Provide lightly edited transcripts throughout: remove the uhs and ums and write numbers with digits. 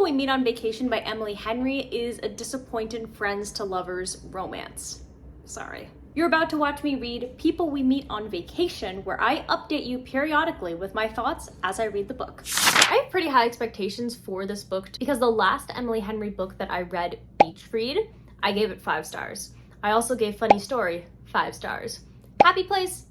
We Meet on Vacation by Emily Henry is a disappointed friends to lovers romance. Sorry. You're about to watch me read People We Meet on Vacation, where I update you periodically with my thoughts as I read the book. I have pretty high expectations for this book because the last Emily Henry book that I read, Beach Read, I gave it 5 stars. I also gave Funny Story 5 stars. Happy Place,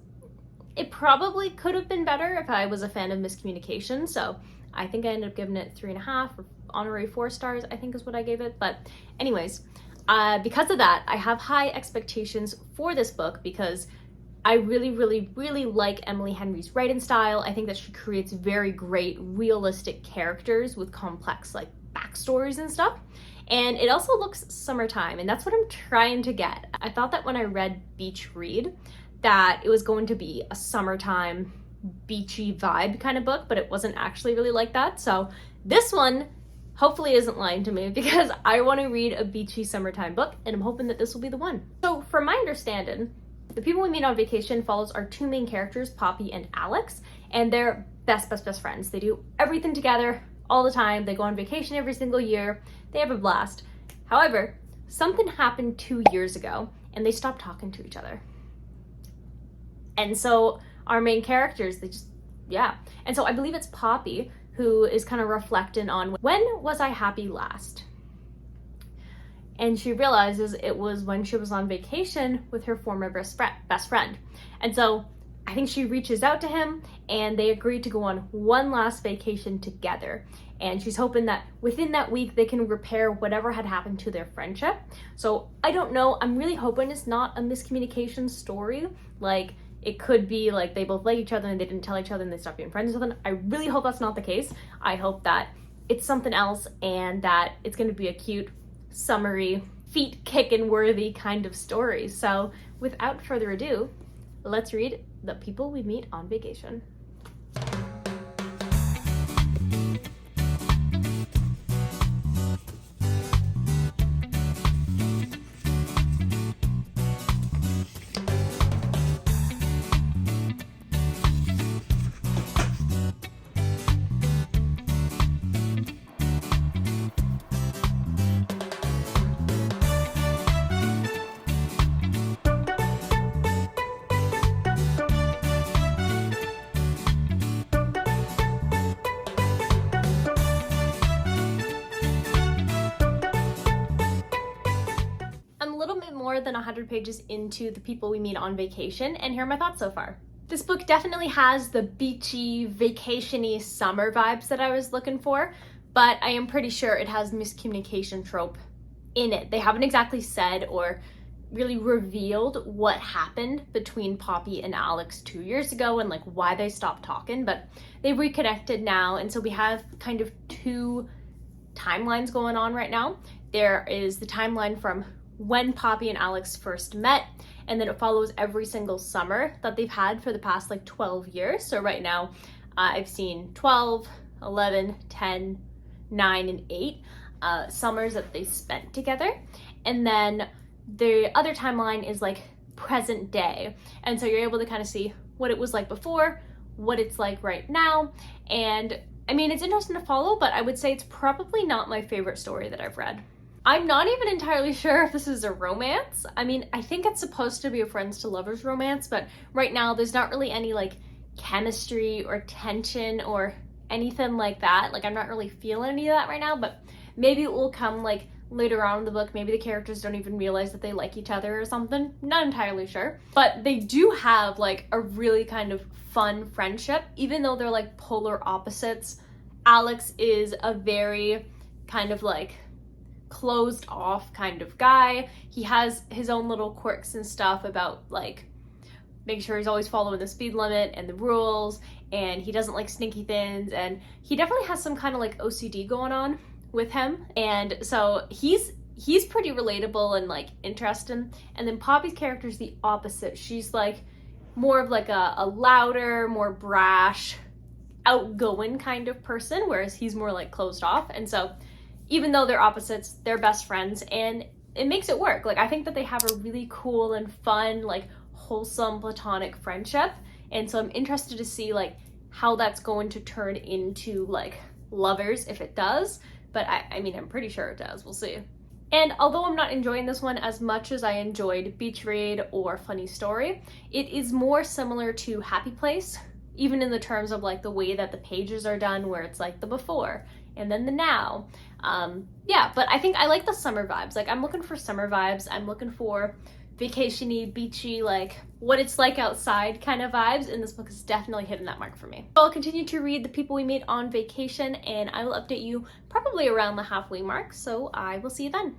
it probably could have been better if I was a fan of miscommunication, so I think I ended up giving it 3.5, or honorary 4 stars, I think is what I gave it. But anyways, because of that, I have high expectations for this book because I really like Emily Henry's writing style. I think that she creates very great, realistic characters with complex like backstories and stuff. And it also looks summertime, and that's what I'm trying to get. I thought that when I read Beach Read, that it was going to be a summertime, beachy vibe kind of book, but it wasn't actually really like that. So this one hopefully isn't lying to me because I want to read a beachy summertime book, and I'm hoping that this will be the one. So from my understanding, The People We Meet on Vacation follows our 2 main characters, Poppy and Alex, and they're best friends. They do everything together all the time. They go on vacation every single year. They have a blast. However, something happened 2 years ago and they stopped talking to each other. And so our main characters, and so I believe it's Poppy who is kind of reflecting on, when was I happy last? And she realizes it was when she was on vacation with her former best friend. And so I think she reaches out to him and they agree to go on one last vacation together. And she's hoping that within that week they can repair whatever had happened to their friendship. So I don't know, I'm really hoping it's not a miscommunication story. Like, it could be like they both like each other and they didn't tell each other and they stopped being friends with them. I really hope that's not the case. I hope that it's something else and that it's going to be a cute, summery, feet-kicking worthy kind of story. So without further ado, let's read The People We Meet on Vacation. More than 100 pages into The People We Meet on Vacation, and here are my thoughts so far. This book definitely has the beachy, vacation-y summer vibes that I was looking for, but I am pretty sure it has miscommunication trope in it. They haven't exactly said or really revealed what happened between Poppy and Alex 2 years ago and like why they stopped talking, but they reconnected now, and so we have kind of 2 timelines going on right now. There is the timeline from when Poppy and Alex first met, and then it follows every single summer that they've had for the past like 12 years. So right now I've seen 12, 11, 10, 9, and 8 summers that they spent together. And then the other timeline is like present day. And so you're able to kind of see what it was like before, what it's like right now. And I mean, it's interesting to follow, but I would say it's probably not my favorite story that I've read. I'm not even entirely sure if this is a romance. I mean, I think it's supposed to be a friends to lovers romance, but right now there's not really any like chemistry or tension or anything like that. Like, I'm not really feeling any of that right now, but maybe it will come like later on in the book. Maybe the characters don't even realize that they like each other or something. Not entirely sure. But they do have like a really kind of fun friendship, even though they're like polar opposites. Alex is a very kind of like closed off kind of guy. He has his own little quirks and stuff about like making sure he's always following the speed limit and the rules, and he doesn't like stinky things, and he definitely has some kind of like OCD going on with him, and so he's pretty relatable and like interesting. And then Poppy's character is the opposite. She's like more of like a louder, more brash, outgoing kind of person, whereas he's more like closed off. And so even though they're opposites, they're best friends, and it makes it work. Like, I think that they have a really cool and fun, like wholesome platonic friendship. And so I'm interested to see like how that's going to turn into like lovers, if it does, but I mean, I'm pretty sure it does. We'll see. And although I'm not enjoying this one as much as I enjoyed Beach Read or Funny Story, it is more similar to Happy Place, even in the terms of like the way that the pages are done, where it's like the before and then the now. Yeah, but I think I like the summer vibes. Like, I'm looking for summer vibes. I'm looking for vacation-y, beachy, like what it's like outside kind of vibes, and this book is definitely hitting that mark for me. So I'll continue to read The People We Meet on Vacation, and I will update you probably around the halfway mark, so I will see you then.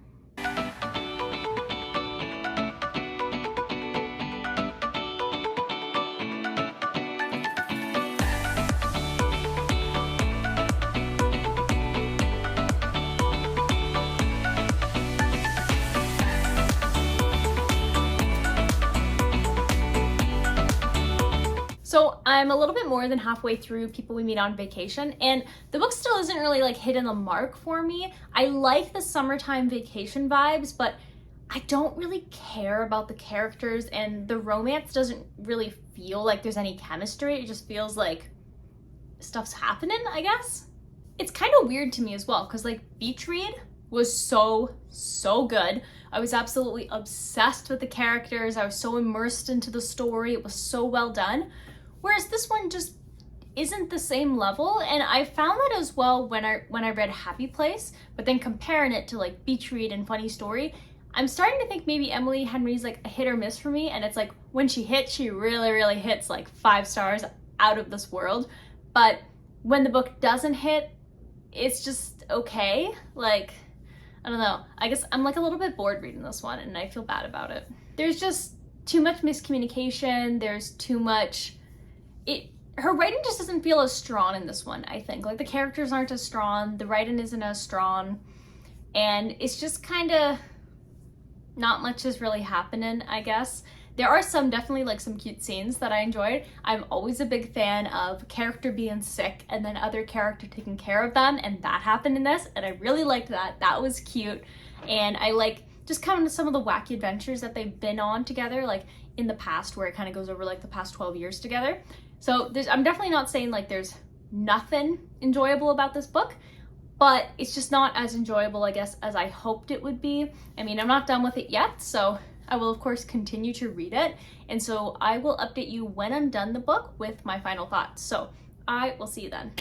So I'm a little bit more than halfway through People We Meet on Vacation, and the book still isn't really like hitting the mark for me. I like the summertime vacation vibes, but I don't really care about the characters, and the romance doesn't really feel like there's any chemistry. It just feels like stuff's happening, I guess. It's kind of weird to me as well, because like Beach Read was so good. I was absolutely obsessed with the characters. I was so immersed into the story. It was so well done. Whereas this one just isn't the same level, and I found that as well when I read Happy Place, but then comparing it to like Beach Read and Funny Story, I'm starting to think maybe Emily Henry's like a hit or miss for me, and it's like when she hits, she really hits like 5 stars out of this world, but when the book doesn't hit, it's just okay. Like, I don't know, I guess I'm like a little bit bored reading this one, and I feel bad about it. There's just too much miscommunication, there's too much... Her writing just doesn't feel as strong in this one, I think. Like, the characters aren't as strong, the writing isn't as strong, and it's just kind of not much is really happening, I guess. There are definitely like some cute scenes that I enjoyed. I'm always a big fan of character being sick and then other character taking care of them, and that happened in this, and I really liked that. That was cute, and I like just kind of some of the wacky adventures that they've been on together, like in the past, where it kind of goes over like the past 12 years together. So I'm definitely not saying like there's nothing enjoyable about this book, but it's just not as enjoyable, I guess, as I hoped it would be. I mean, I'm not done with it yet, so I will of course continue to read it, and so I will update you when I'm done the book with my final thoughts. So I will see you then.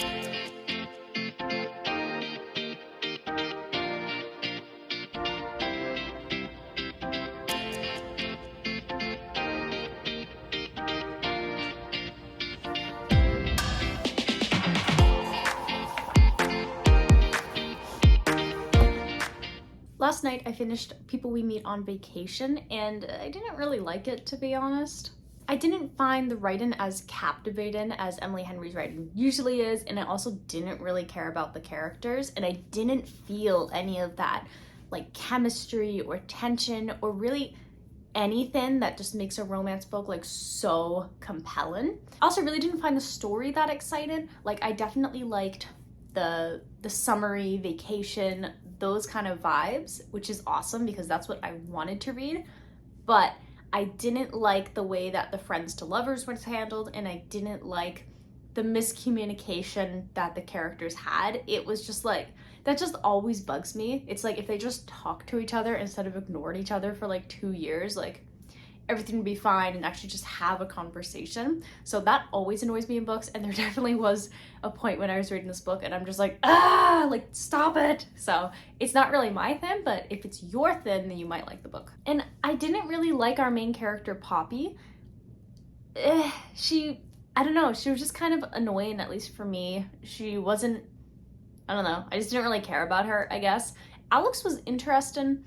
Last night I finished People We Meet on Vacation, and I didn't really like it, to be honest. I didn't find the writing as captivating as Emily Henry's writing usually is, and I also didn't really care about the characters, and I didn't feel any of that like chemistry or tension or really anything that just makes a romance book like so compelling. I also really didn't find the story that exciting. Like, I definitely liked the summery vacation, those kind of vibes, which is awesome because that's what I wanted to read, but I didn't like the way that the friends to lovers was handled, and I didn't like the miscommunication that the characters had. It was just like, that just always bugs me. It's like if they just talked to each other instead of ignored each other for like 2 years, like everything would be fine, and actually just have a conversation. So that always annoys me in books, and there definitely was a point when I was reading this book and I'm just like, like, stop it. So it's not really my thing, but if it's your thing, then you might like the book. And I didn't really like our main character, Poppy. I don't know, she was just kind of annoying, at least for me. She wasn't, I don't know, I just didn't really care about her, I guess. Alex was interesting.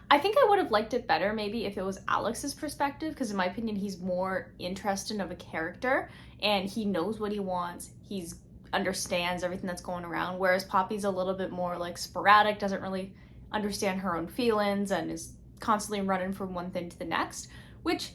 I think I would have liked it better maybe if it was Alex's perspective, because in my opinion, he's more interesting of a character, and he knows what he wants. He understands everything that's going around, whereas Poppy's a little bit more like sporadic, doesn't really understand her own feelings, and is constantly running from one thing to the next, which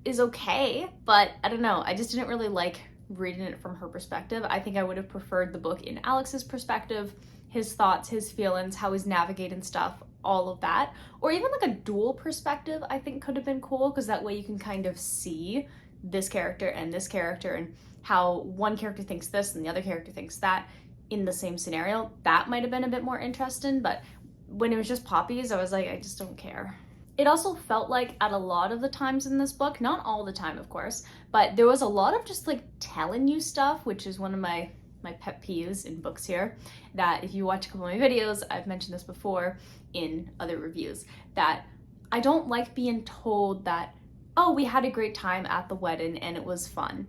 is okay, but I don't know. I just didn't really like reading it from her perspective. I think I would have preferred the book in Alex's perspective, his thoughts, his feelings, how he's navigating stuff, all of that. Or even like a dual perspective, I think could have been cool, because that way you can kind of see this character and how one character thinks this and the other character thinks that. in the same scenario, that might have been a bit more interesting, but when it was just poppies, I was like, I just don't care. It also felt like at a lot of the times in this book, not all the time of course, but there was a lot of just like telling you stuff, which is one of my pet peeves in books here, that if you watch a couple of my videos, I've mentioned this before in other reviews, that I don't like being told that, oh, we had a great time at the wedding and it was fun.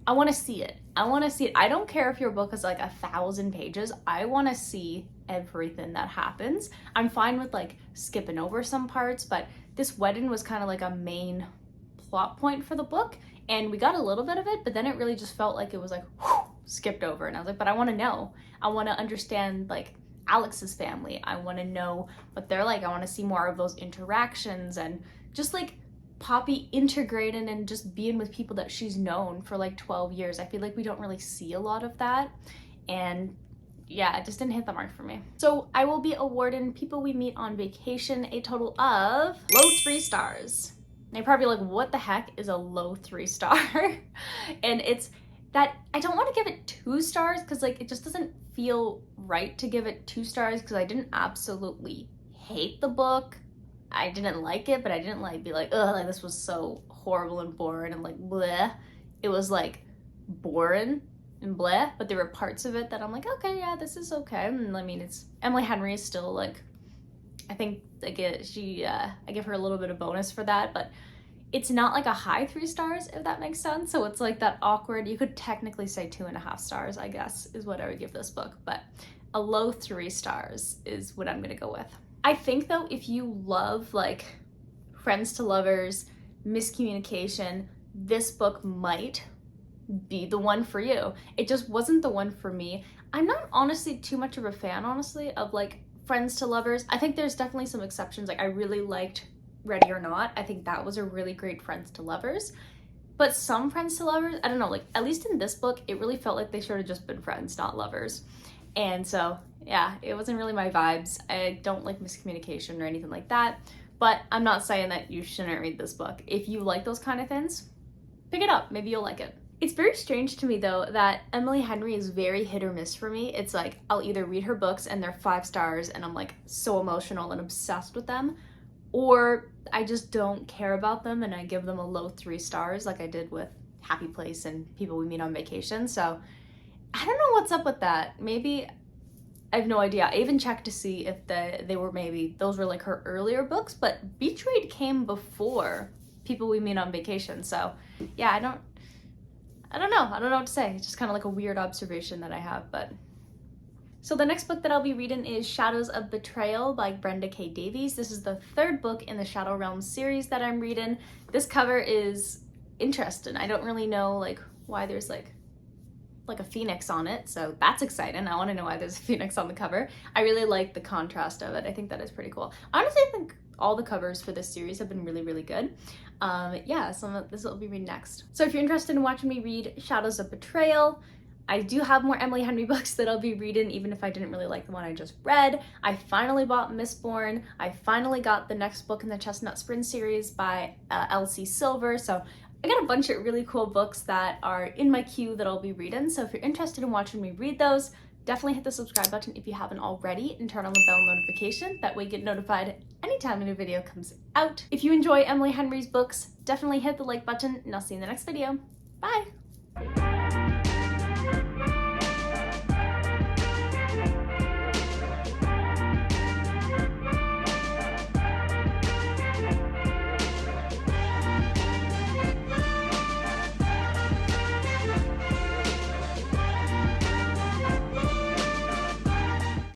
I want to see it. I want to see it. I don't care if your book is like 1,000 pages. I want to see everything that happens. I'm fine with like skipping over some parts, but this wedding was kind of like a main plot point for the book, and we got a little bit of it, but then it really just felt like it was like whew, skipped over, and I was like, but I want to know. I want to understand like Alex's family. I want to know what they're like. I want to see more of those interactions and just like Poppy integrating and just being with people that she's known for like 12 years. I feel like we don't really see a lot of that, and yeah, it just didn't hit the mark for me. So I will be awarding People We Meet on Vacation a total of low 3 stars. And you're probably like, what the heck is a low 3 star? And it's that I don't want to give it 2 stars because like it just doesn't feel right to give it 2 stars because I didn't absolutely hate the book. I didn't like it, but I didn't like be like, ugh, like this was so horrible and boring and like bleh. It was like boring and bleh, but there were parts of it that I'm like, okay, yeah, this is okay. And I mean, it's Emily Henry is still like, I think I give her a little bit of bonus for that, but it's not like a high 3 stars, if that makes sense. So it's like that awkward, you could technically say 2.5 stars, I guess, is what I would give this book, but a low 3 stars is what I'm gonna go with. I think though, if you love like friends to lovers, miscommunication, this book might be the one for you. It just wasn't the one for me. I'm not honestly too much of a fan, honestly, of like friends to lovers. I think there's definitely some exceptions. Like I really liked Ready or Not. I think that was a really great friends to lovers. But some friends to lovers, I don't know, like at least in this book, it really felt like they should have just been friends, not lovers. And so, yeah, it wasn't really my vibes. I don't like miscommunication or anything like that. But I'm not saying that you shouldn't read this book. If you like those kind of things, pick it up. Maybe you'll like it. It's very strange to me though that Emily Henry is very hit or miss for me. It's like I'll either read her books and they're 5 stars and I'm like so emotional and obsessed with them, or I just don't care about them and I give them a low 3 stars like I did with Happy Place and People We Meet on Vacation. So I don't know what's up with that. Maybe, I have no idea. I even checked to see if those were like her earlier books, but Betrayed came before People We Meet on Vacation. So yeah, I don't know. I don't know what to say. It's just kind of like a weird observation that I have, but. So the next book that I'll be reading is Shadows of Betrayal by Brenda K. Davies. This is the 3rd book in the Shadow Realms series that I'm reading. This cover is interesting. I don't really know like why there's like a phoenix on it, so that's exciting. I want to know why there's a phoenix on the cover. I really like the contrast of it. I think that is pretty cool. Honestly, I think all the covers for this series have been really, really good. Yeah, so this will be read next. So if you're interested in watching me read Shadows of Betrayal, I do have more Emily Henry books that I'll be reading, even if I didn't really like the one I just read. I finally bought Mistborn. I finally got the next book in the Chestnut Sprint series by L.C. Silver. So I got a bunch of really cool books that are in my queue that I'll be reading. So if you're interested in watching me read those, definitely hit the subscribe button if you haven't already and turn on the bell notification. That way you get notified anytime a new video comes out. If you enjoy Emily Henry's books, definitely hit the like button and I'll see you in the next video. Bye!